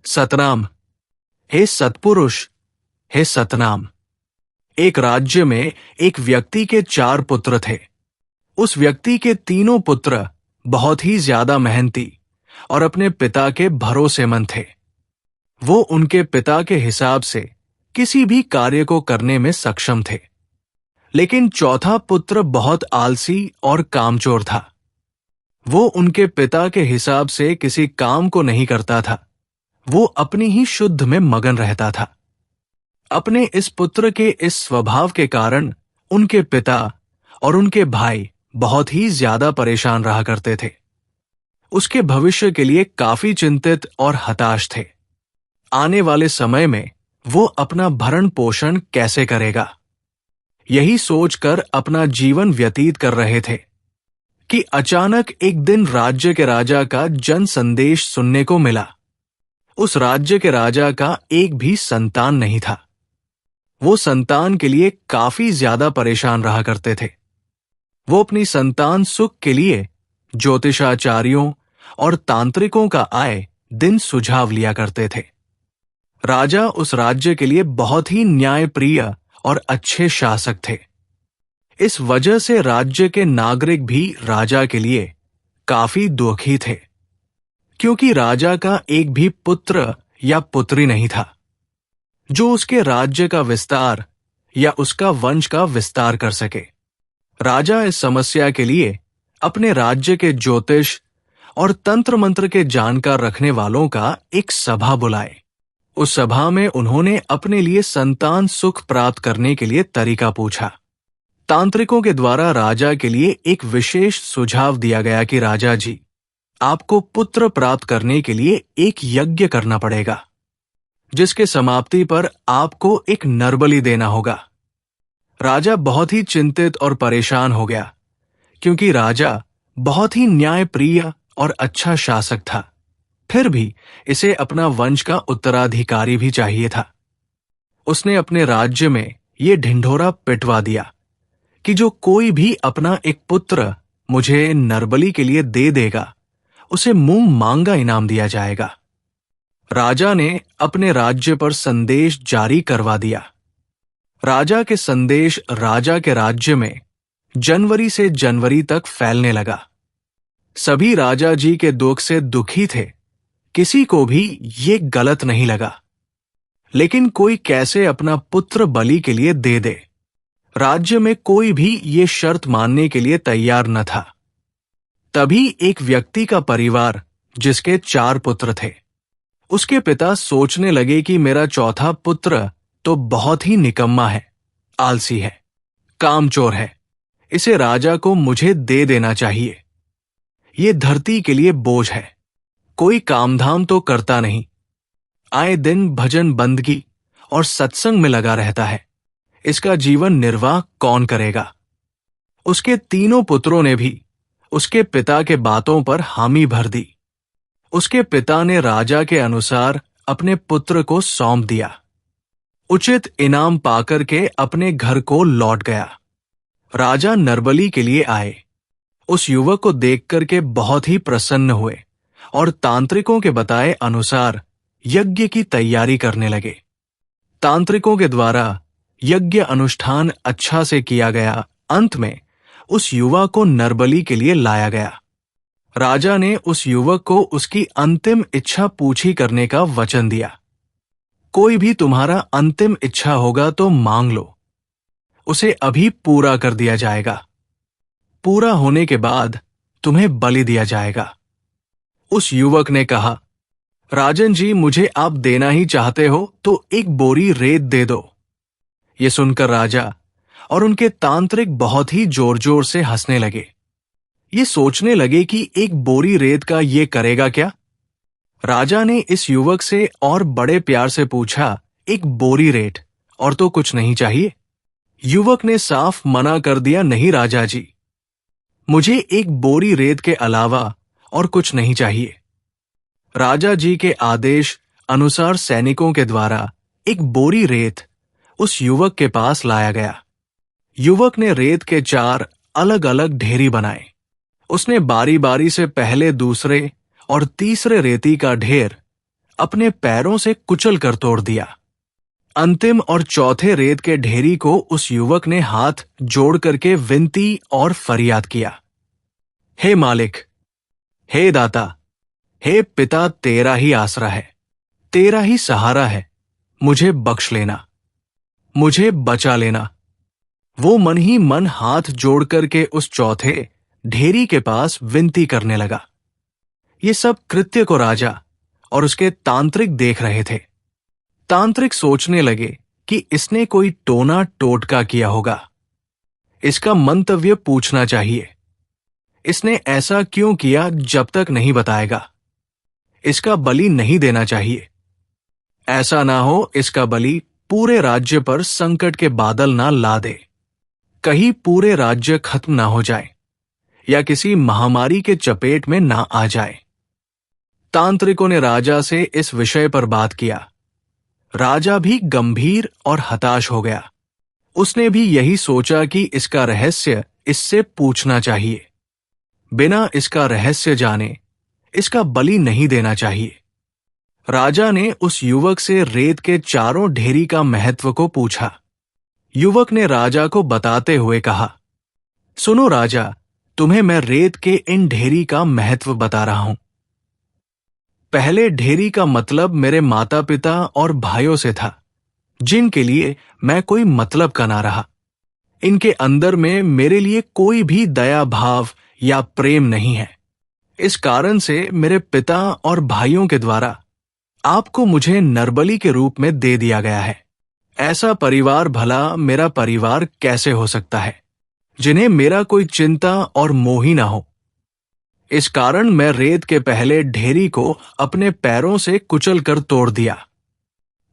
सतनाम। हे सत्पुरुष, हे सतनाम। एक राज्य में एक व्यक्ति के 4 पुत्र थे। उस व्यक्ति के तीनों पुत्र बहुत ही ज्यादा मेहनती और अपने पिता के भरोसेमंद थे। वो उनके पिता के हिसाब से किसी भी कार्य को करने में सक्षम थे। लेकिन चौथा पुत्र बहुत आलसी और कामचोर था। वो उनके पिता के हिसाब से किसी काम को नहीं करता था। वो अपनी ही शुद्ध में मगन रहता था। अपने इस पुत्र के इस स्वभाव के कारण उनके पिता और उनके भाई बहुत ही ज्यादा परेशान रहा करते थे। उसके भविष्य के लिए काफी चिंतित और हताश थे। आने वाले समय में वो अपना भरण पोषण कैसे करेगा, यही सोचकर अपना जीवन व्यतीत कर रहे थे कि अचानक एक दिन राज्य के राजा का जन संदेश सुनने को मिला। उस राज्य के राजा का एक भी संतान नहीं था। वो संतान के लिए काफी ज्यादा परेशान रहा करते थे। वो अपनी संतान सुख के लिए ज्योतिषाचार्यों और तांत्रिकों का आए दिन सुझाव लिया करते थे। राजा उस राज्य के लिए बहुत ही न्यायप्रिय और अच्छे शासक थे। इस वजह से राज्य के नागरिक भी राजा के लिए काफी दुखी थे, क्योंकि राजा का एक भी पुत्र या पुत्री नहीं था जो उसके राज्य का विस्तार या उसका वंश का विस्तार कर सके। राजा इस समस्या के लिए अपने राज्य के ज्योतिष और तंत्र मंत्र के जानकार रखने वालों का एक सभा बुलाए। उस सभा में उन्होंने अपने लिए संतान सुख प्राप्त करने के लिए तरीका पूछा। तांत्रिकों के द्वारा राजा के लिए एक विशेष सुझाव दिया गया कि राजा जी, आपको पुत्र प्राप्त करने के लिए एक यज्ञ करना पड़ेगा, जिसके समाप्ति पर आपको एक नरबलि देना होगा। राजा बहुत ही चिंतित और परेशान हो गया, क्योंकि राजा बहुत ही न्यायप्रिय और अच्छा शासक था। फिर भी इसे अपना वंश का उत्तराधिकारी भी चाहिए था। उसने अपने राज्य में ये ढिंढोरा पिटवा दिया कि जो कोई भी अपना एक पुत्र मुझे नरबली के लिए दे देगा, उसे मुंह मांगा इनाम दिया जाएगा। राजा ने अपने राज्य पर संदेश जारी करवा दिया। राजा के संदेश राजा के राज्य में जनवरी से जनवरी तक फैलने लगा। सभी राजा जी के दुख से दुखी थे। किसी को भी ये गलत नहीं लगा, लेकिन कोई कैसे अपना पुत्र बलि के लिए दे दे। राज्य में कोई भी ये शर्त मानने के लिए तैयार न था। तभी एक व्यक्ति का परिवार, जिसके 4 पुत्र थे, उसके पिता सोचने लगे कि मेरा चौथा पुत्र तो बहुत ही निकम्मा है, आलसी है, कामचोर है। इसे राजा को मुझे दे देना चाहिए। ये धरती के लिए बोझ है, कोई कामधाम तो करता नहीं, आए दिन भजन बंदगी और सत्संग में लगा रहता है। इसका जीवन निर्वाह कौन करेगा? उसके तीनों पुत्रों ने भी उसके पिता के बातों पर हामी भर दी। उसके पिता ने राजा के अनुसार अपने पुत्र को सौंप दिया। उचित इनाम पाकर के अपने घर को लौट गया। राजा नरबली के लिए आए। उस युवक को देखकर के बहुत ही प्रसन्न हुए और तांत्रिकों के बताए अनुसार यज्ञ की तैयारी करने लगे। तांत्रिकों के द्वारा यज्ञ अनुष्ठान अच्छा से किया गया। अंत में उस युवक को नरबली के लिए लाया गया। राजा ने उस युवक को उसकी अंतिम इच्छा पूरी करने का वचन दिया। कोई भी तुम्हारा अंतिम इच्छा होगा तो मांग लो, उसे अभी पूरा कर दिया जाएगा। पूरा होने के बाद तुम्हें बलि दिया जाएगा। उस युवक ने कहा, राजन जी, मुझे आप देना ही चाहते हो तो एक बोरी रेत दे दो। ये सुनकर राजा और उनके तांत्रिक बहुत ही जोर जोर से हंसने लगे। ये सोचने लगे कि एक बोरी रेत का ये करेगा क्या? राजा ने इस युवक से और बड़े प्यार से पूछा, एक बोरी रेत और तो कुछ नहीं चाहिए? युवक ने साफ मना कर दिया, नहीं राजा जी, मुझे एक बोरी रेत के अलावा और कुछ नहीं चाहिए। राजा जी के आदेश अनुसार सैनिकों के द्वारा एक बोरी रेत उस युवक के पास लाया गया। युवक ने रेत के 4 अलग अलग ढेरी बनाए। उसने बारी बारी से पहले, दूसरे और तीसरे रेती का ढेर अपने पैरों से कुचल कर तोड़ दिया। अंतिम और चौथे रेत के ढेरी को उस युवक ने हाथ जोड़ करके विनती और फरियाद किया, हे मालिक, हे दाता, हे पिता, तेरा ही आसरा है, तेरा ही सहारा है, मुझे बख्श लेना, मुझे बचा लेना। वो मन ही मन हाथ जोड़ करके उस चौथे ढेरी के पास विनती करने लगा। ये सब कृत्य को राजा और उसके तांत्रिक देख रहे थे। तांत्रिक सोचने लगे कि इसने कोई टोना टोटका किया होगा, इसका मंतव्य पूछना चाहिए। इसने ऐसा क्यों किया जब तक नहीं बताएगा, इसका बलि नहीं देना चाहिए। ऐसा ना हो इसका बलि पूरे राज्य पर संकट के बादल ना ला दे, कहीं पूरे राज्य खत्म ना हो जाए या किसी महामारी के चपेट में ना आ जाए। तांत्रिकों ने राजा से इस विषय पर बात किया। राजा भी गंभीर और हताश हो गया। उसने भी यही सोचा कि इसका रहस्य इससे पूछना चाहिए। बिना इसका रहस्य जाने इसका बलि नहीं देना चाहिए। राजा ने उस युवक से रेत के चारों ढेरी का महत्व को पूछा। युवक ने राजा को बताते हुए कहा, सुनो राजा, तुम्हें मैं रेत के इन ढेरी का महत्व बता रहा हूं। पहले ढेरी का मतलब मेरे माता पिता और भाइयों से था, जिनके लिए मैं कोई मतलब का ना रहा। इनके अंदर में मेरे लिए कोई भी दया भाव या प्रेम नहीं है। इस कारण से मेरे पिता और भाइयों के द्वारा आपको मुझे नरबली के रूप में दे दिया गया है। ऐसा परिवार भला मेरा परिवार कैसे हो सकता है, जिन्हें मेरा कोई चिंता और मोह ही ना हो। इस कारण मैं रेत के पहले ढेरी को अपने पैरों से कुचल कर तोड़ दिया।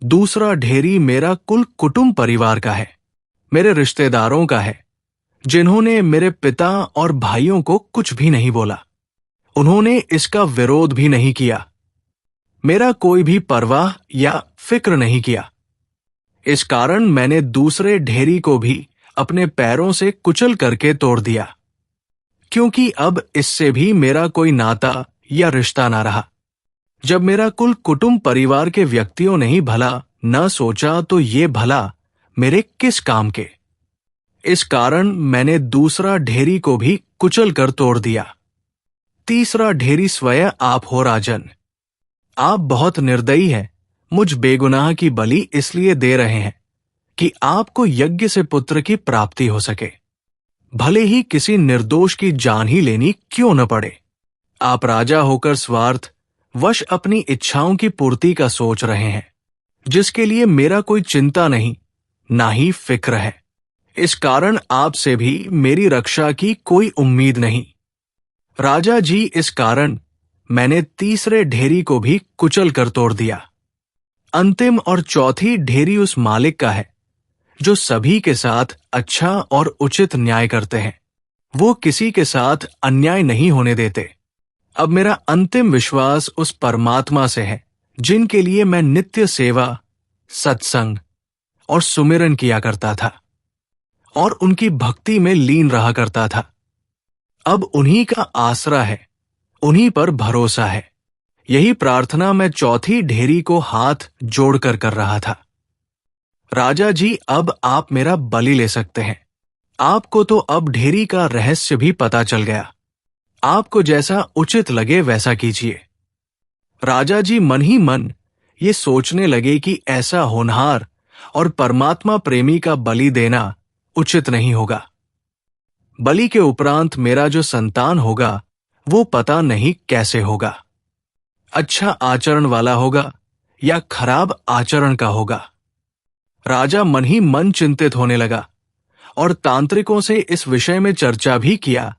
दूसरा ढेरी मेरा कुल कुटुंब परिवार का है, मेरे रिश्तेदारों का है, जिन्होंने मेरे पिता और भाइयों को कुछ भी नहीं बोला। उन्होंने इसका विरोध भी नहीं किया, मेरा कोई भी परवाह या फिक्र नहीं किया। इस कारण मैंने दूसरे ढेरी को भी अपने पैरों से कुचल करके तोड़ दिया, क्योंकि अब इससे भी मेरा कोई नाता या रिश्ता ना रहा। जब मेरा कुल कुटुंब परिवार के व्यक्तियों ने ही भला न सोचा तो ये भला मेरे किस काम के। इस कारण मैंने दूसरा ढेरी को भी कुचल कर तोड़ दिया। तीसरा ढेरी स्वयं आप हो राजन। आप बहुत निर्दयी हैं, मुझ बेगुनाह की बलि इसलिए दे रहे हैं कि आपको यज्ञ से पुत्र की प्राप्ति हो सके, भले ही किसी निर्दोष की जान ही लेनी क्यों न पड़े। आप राजा होकर स्वार्थ वश अपनी इच्छाओं की पूर्ति का सोच रहे हैं, जिसके लिए मेरा कोई चिंता नहीं, ना ही फिक्र है। इस कारण आपसे भी मेरी रक्षा की कोई उम्मीद नहीं। राजा जी, इस कारण मैंने तीसरे ढेरी को भी कुचल कर तोड़ दिया। अंतिम और चौथी ढेरी उस मालिक का है जो सभी के साथ अच्छा और उचित न्याय करते हैं। वो किसी के साथ अन्याय नहीं होने देते। अब मेरा अंतिम विश्वास उस परमात्मा से है, जिनके लिए मैं नित्य सेवा, सत्संग और सुमिरन किया करता था और उनकी भक्ति में लीन रहा करता था। अब उन्हीं का आसरा है, उन्हीं पर भरोसा है। यही प्रार्थना मैं चौथी ढेरी को हाथ जोड़कर कर रहा था। राजा जी, अब आप मेरा बलि ले सकते हैं। आपको तो अब ढेरी का रहस्य भी पता चल गया। आपको जैसा उचित लगे वैसा कीजिए। राजा जी मन ही मन ये सोचने लगे कि ऐसा होनहार और परमात्मा प्रेमी का बलि देना उचित नहीं होगा। बलि के उपरांत मेरा जो संतान होगा वो पता नहीं कैसे होगा। अच्छा आचरण वाला होगा या खराब आचरण का होगा। राजा मन ही मन चिंतित होने लगा और तांत्रिकों से इस विषय में चर्चा भी किया।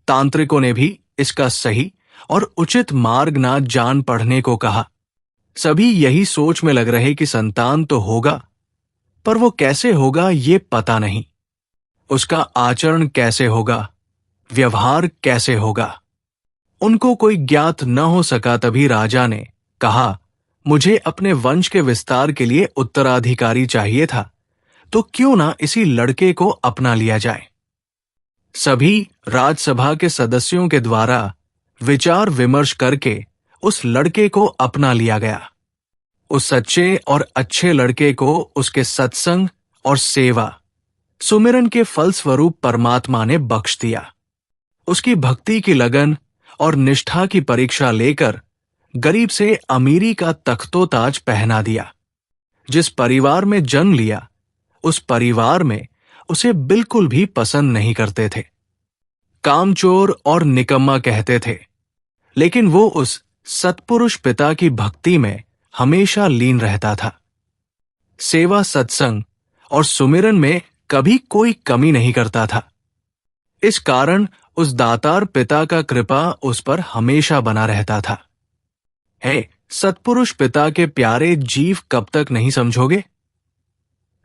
तांत्रिकों ने भी इसका सही और उचित मार्ग ना जान पढ़ने को कहा। सभी यही सोच में लग रहे कि संतान तो होगा, पर वो कैसे होगा ये पता नहीं। उसका आचरण कैसे होगा, व्यवहार कैसे होगा, उनको कोई ज्ञात न हो सका। तभी राजा ने कहा, मुझे अपने वंश के विस्तार के लिए उत्तराधिकारी चाहिए था, तो क्यों ना इसी लड़के को अपना लिया जाए। सभी राजसभा के सदस्यों के द्वारा विचार विमर्श करके उस लड़के को अपना लिया गया। उस सच्चे और अच्छे लड़के को उसके सत्संग और सेवा सुमिरन के फलस्वरूप परमात्मा ने बख्श दिया। उसकी भक्ति की लगन और निष्ठा की परीक्षा लेकर गरीब से अमीरी का तख्तोताज पहना दिया। जिस परिवार में जन्म लिया, उस परिवार में उसे बिल्कुल भी पसंद नहीं करते थे। कामचोर और निकम्मा कहते थे, लेकिन वो उस सत्पुरुष पिता की भक्ति में हमेशा लीन रहता था। सेवा, सत्संग और सुमिरन में कभी कोई कमी नहीं करता था। इस कारण उस दातार पिता का कृपा उस पर हमेशा बना रहता था। हे सत्पुरुष पिता के प्यारे जीव, कब तक नहीं समझोगे?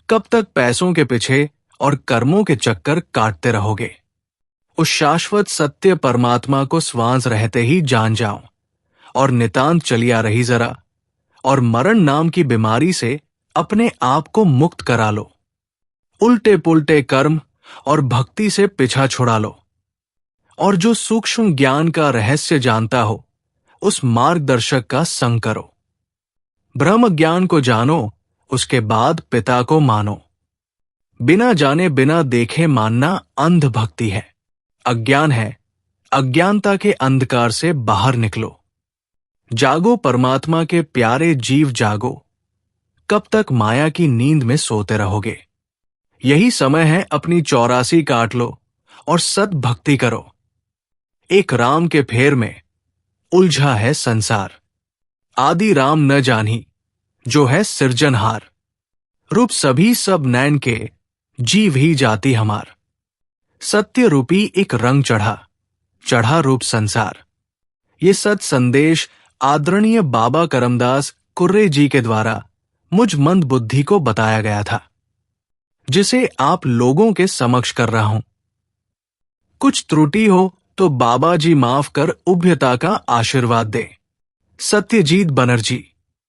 कब तक पैसों के पीछे और कर्मों के चक्कर काटते रहोगे? उस शाश्वत सत्य परमात्मा को श्वास रहते ही जान जाओ और नितांत चलिया रही जरा, और मरण नाम की बीमारी से अपने आप को मुक्त करा लो। उल्टे पुल्टे कर्म और भक्ति से पीछा छुड़ा लो, और जो सूक्ष्म ज्ञान का रहस्य जानता हो, उस मार्गदर्शक का संग करो। ब्रह्म ज्ञान को जानो, उसके बाद पिता को मानो। बिना जाने बिना देखे मानना अंध भक्ति है, अज्ञान है। अज्ञानता के अंधकार से बाहर निकलो। जागो परमात्मा के प्यारे जीव, जागो। कब तक माया की नींद में सोते रहोगे? यही समय है, अपनी 84 काट लो और सत भक्ति करो। एक राम के फेर में उलझा है संसार। आदि राम न जानी, जो है सृजनहार। रूप सभी सब नैन के, जीव ही जाति हमार। सत्य रूपी एक रंग चढ़ा, चढ़ा रूप संसार। ये सत संदेश आदरणीय बाबा करमदास कुर्रे जी के द्वारा मुझ मंद बुद्धि को बताया गया था, जिसे आप लोगों के समक्ष कर रहा हूं। कुछ त्रुटि हो तो बाबा जी माफ कर उभ्यता का आशीर्वाद दे। सत्यजीत बनर्जी।